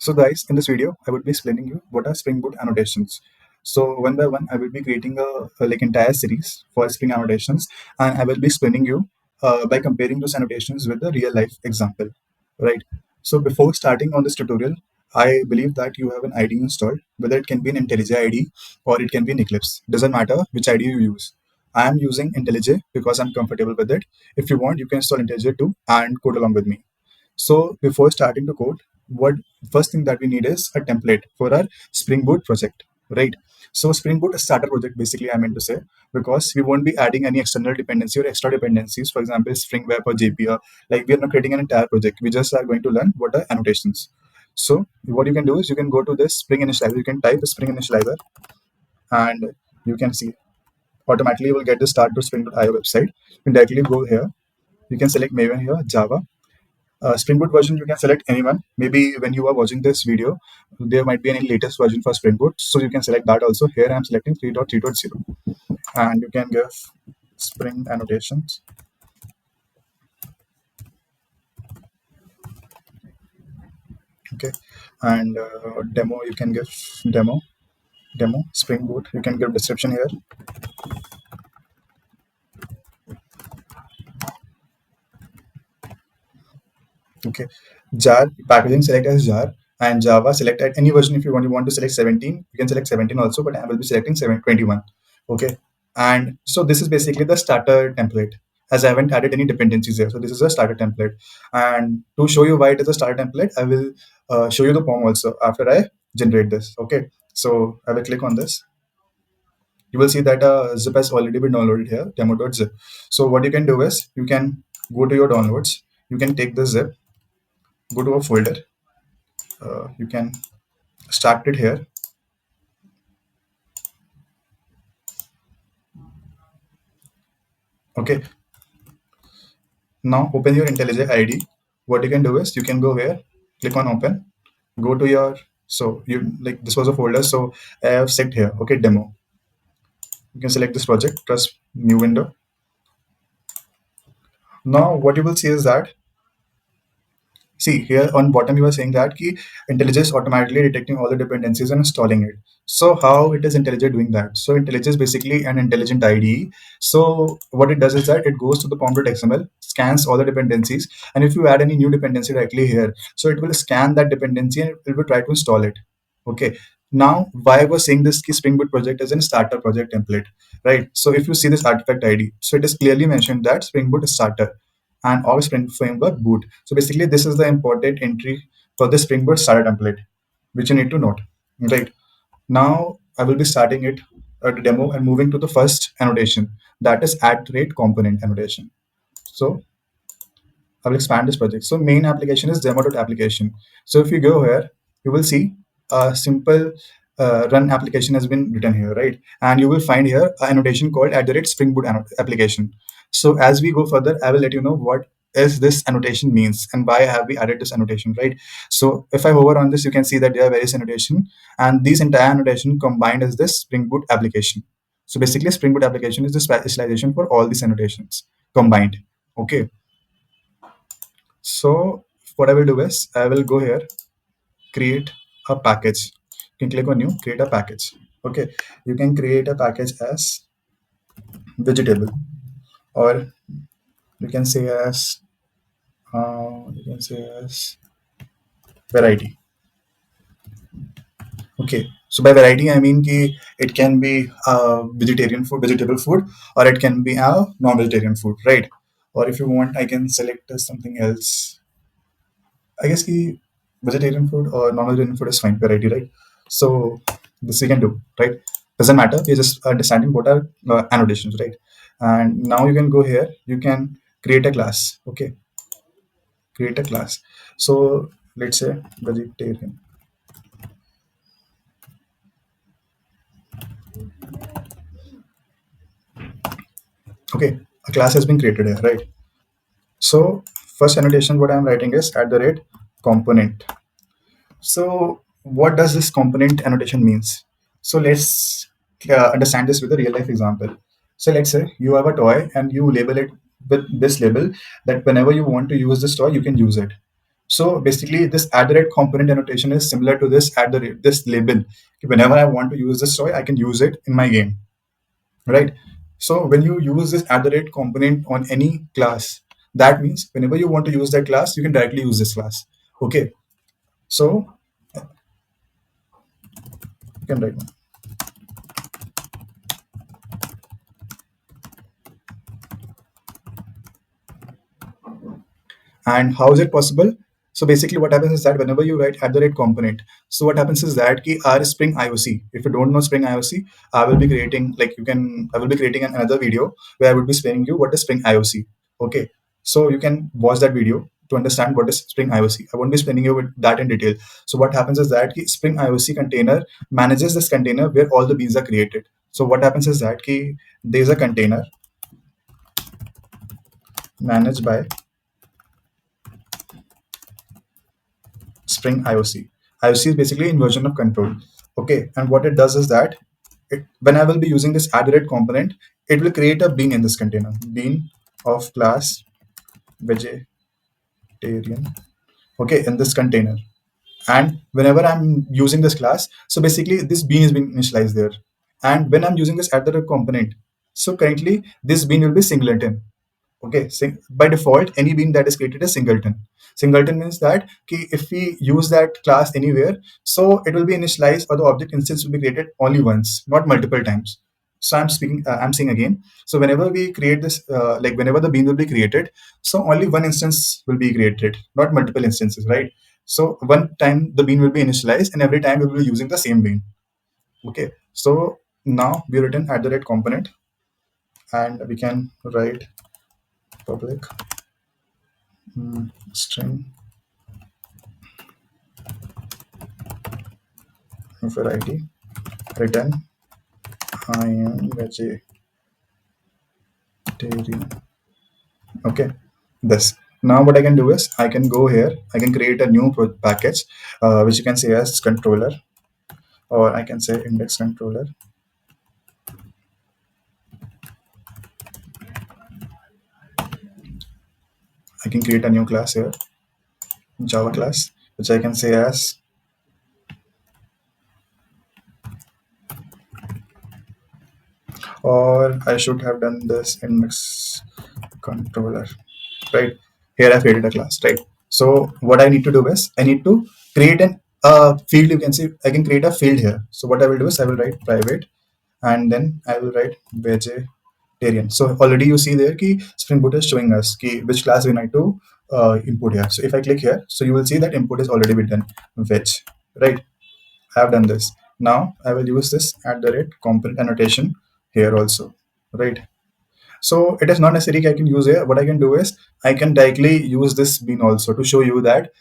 So guys, in this video, I will be explaining you what are Spring Boot annotations. So one by one, I will be creating a like entire series for Spring annotations, and I will be explaining you by comparing those annotations with a real life example, right? So before starting on this tutorial, I believe that you have an ID installed, whether it can be an IntelliJ ID or it can be an Eclipse. Doesn't matter which ID you use. I am using IntelliJ because I'm comfortable with it. If you want, you can install IntelliJ too and code along with me. So before starting to code, what first thing that we need is a template for our Spring Boot project, right? So Spring Boot starter project, basically, I meant to say, because we won't be adding any external dependency or extra dependencies. For example, Spring Web or JPA. Like we are not creating an entire project. We just are going to learn what are annotations. So what you can do is you can go to this Spring Initializer. You can type Spring Initializer, and you can see automatically you will get the start to Spring.io website. You can directly go here. You can select Maven here, Java, Spring Boot version, you can select anyone. Maybe when you are watching this video, there might be any latest version for Spring Boot. So you can select that also. Here I'm selecting 3.3.0. And you can give Spring annotations. Okay. And demo, you can give demo, Spring Boot. You can give description here. Okay. Jar, packaging select as jar. And Java select at any version. If you want to select 17, you can select 17 also, but I will be selecting 721. Okay. And so this is basically the starter template, as I haven't added any dependencies here. So this is a starter template. And to show you why it is a starter template, I will show you the POM also after I generate this. Okay. So I will click on this. You will see that a zip has already been downloaded here, demo.zip. So what you can do is you can go to your downloads. You can take the zip, go to a folder. You can start it here. Okay. Now open your IntelliJ ID. What you can do is you can go here, click on open, go to your, so you like this was a folder, so I have set here, okay, demo. You can select this project, press new window. Now what you will see is that, see here on bottom you are saying that key IntelliJ is automatically detecting all the dependencies and installing it. So how it is IntelliJ doing that? So IntelliJ is basically an intelligent IDE. So what it does is that it goes to the pom.xml, scans all the dependencies, and if you add any new dependency directly here, so it will scan that dependency and it will try to install it. Okay. Now why I was saying this key Spring Boot project is a starter project template, right? So if you see this artifact ID, so it is clearly mentioned that Spring Boot is starter and all Spring Framework boot. So basically, this is the important entry for the Spring Boot starter template, which you need to note. Right now, I will be starting it the demo and moving to the first annotation, that is @ component annotation. So I will expand this project. So main application is demo.application. So if you go here, you will see a simple run application has been written here, right? And you will find here an annotation called @Spring Boot application. So as we go further, I will let you know what is this annotation means and why have we added this annotation, right? So if I hover on this, you can see that there are various annotation, and these entire annotation combined is this Spring Boot application. So basically, Spring Boot application is the specialization for all these annotations combined. Okay. So what I will do is I will go here, create a package. You can click on new, create a package. Okay, you can create a package as vegetable, or you can say as variety. Okay, so by variety I mean ki it can be vegetarian food, vegetable food, or it can be a non-vegetarian food, right? Or if you want, I can select something else. I guess ki vegetarian food or non-vegetarian food is fine, variety, right? So this we can do, right? Doesn't matter. We're just understanding what are annotations, right? And now you can go here. You can create a class. Okay, create a class. So let's say vegetarian. Okay, a class has been created here, right? So first annotation, what I'm writing is @component. So what does this component annotation means? So let's understand this with a real life example. So let's say you have a toy and you label it with this label that whenever you want to use this toy, you can use it. So basically, this at the rate component annotation is similar to this at the rate, this label. Whenever I want to use this toy, I can use it in my game, right? So when you use this at the rate component on any class, that means whenever you want to use that class, you can directly use this class. Okay, so you can write. And how is it possible? So basically what happens is that whenever you write at the rate component, so what happens is that ki our Spring IOC, if you don't know Spring IOC, I will be creating, like you can, I will be creating another video where I will be explaining you what is Spring IOC. Okay. So you can watch that video to understand what is Spring IOC. I won't be explaining you with that in detail. So what happens is that ki Spring IOC container manages this container where all the beans are created. So what happens is that ki there is a container managed by Spring IOC. IOC is basically inversion of control. Okay, and what it does is that when I will be using this add rate component, it will create a bean in this container, bean of class vegetarian. Okay, in this container. And whenever I'm using this class, so basically this bean is being initialized there. And when I'm using this add the rate component, so currently this bean will be singleton. Okay, by default, any bean that is created is singleton. Singleton means that if we use that class anywhere, so it will be initialized or the object instance will be created only once, not multiple times. So I'm saying again. So whenever we create this, like whenever the bean will be created, so only one instance will be created, not multiple instances, right? So one time the bean will be initialized, and every time we will be using the same bean. Okay. So now we written at the rate component, and we can write public string variety return I am vegetarian. Okay, this. Now what I can do is I can go here. I can create a new package, which you can say as controller, or I can say index controller. I can create a new class here, Java class, which I can say as or I should have done this index controller, right? Here I've created a class, right? So what I need to do is I need to create an field. You can see I can create a field here. So what I will do is I will write private, and then I will write vegetarian. So already you see there ki Spring Boot is showing us ki which class we need to input here. So if I click here, so you will see that input is already been done, veg, right? I have done this. Now I will use this at the rate component annotation here also, right? So it is not necessary I can use here. What I can do is I can directly use this bean also to show you that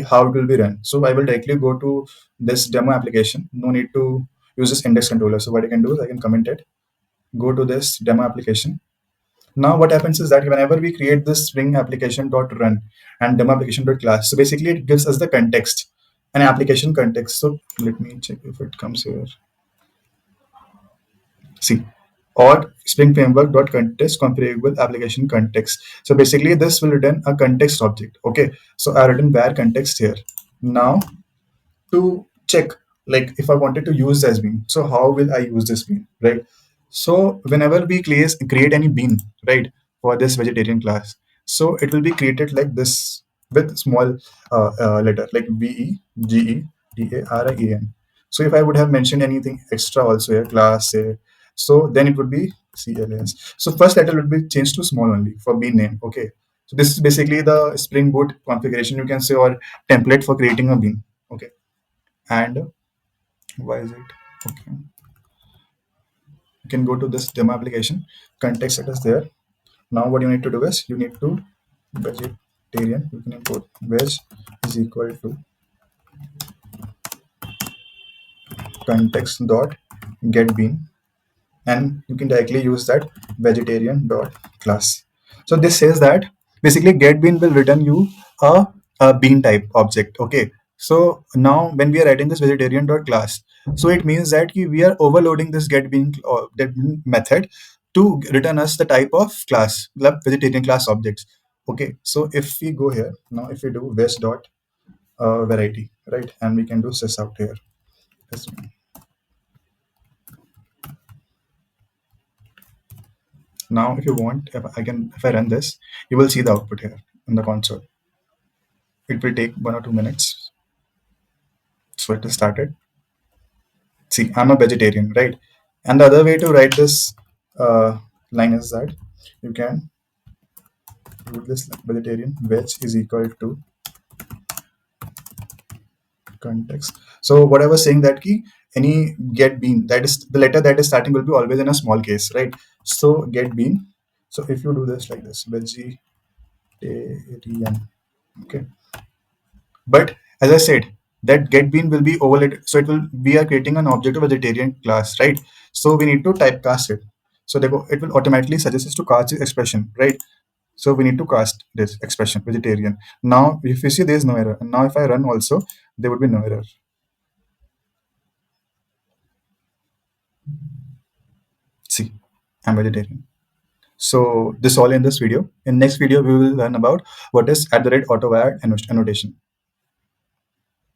how it will be run. So I will directly go to this demo application. No need to use this index controller. So what I can do is I can comment it, go to this demo application. Now what happens is that whenever we create this Spring application dot run and demo application dot class, so basically it gives us the context, an application context. So let me check if it comes here. See, or Spring Framework dot context configurable application context. So basically this will return a context object. Okay, so I written where context here. Now to check, like if I wanted to use this bean, so how will I use this bean, right? So whenever we create any bean, right, for this vegetarian class, so it will be created like this with small letter like VEGEDARIAN. So if I would have mentioned anything extra also here, class say, so then it would be CLS. So first letter will be changed to small only for bean name. Okay, so this is basically the Spring Boot configuration, you can say, or template for creating a bean. Okay, and why is it okay? You can go to this demo application, context set is there. Now what you need to do is you need to vegetarian, you can import veg is equal to context dot get bean, and you can directly use that vegetarian dot class. So this says that basically get bean will return you a bean type object. Okay, so now when we are writing this vegetarian dot class, so it means that we are overloading this get bean method to return us the type of class, the vegetarian class objects. Okay, so if we go here now, if we do veg dot variety, right? And we can do sys out here. This one. Now, if you want, if I run this, you will see the output here in the console. It will take 1 or 2 minutes. So it is started. See, I'm a vegetarian, right? And the other way to write this line is that you can do this vegetarian veg is equal to context. So what I was saying that key any get bean, that is the letter that is starting will be always in a small case, right? So get bean. So if you do this like this, vegetarian, okay. But as I said, that get bean will be overlaid. So it will we are creating an object of vegetarian class, right? So we need to typecast it. So it will automatically suggest us to cast this expression, right? So we need to cast this expression vegetarian. Now if you see there is no error. And now if I run also, there would be no error. See, I'm vegetarian. So this all in this video. In next video, we will learn about what is @ AutoWire annotation.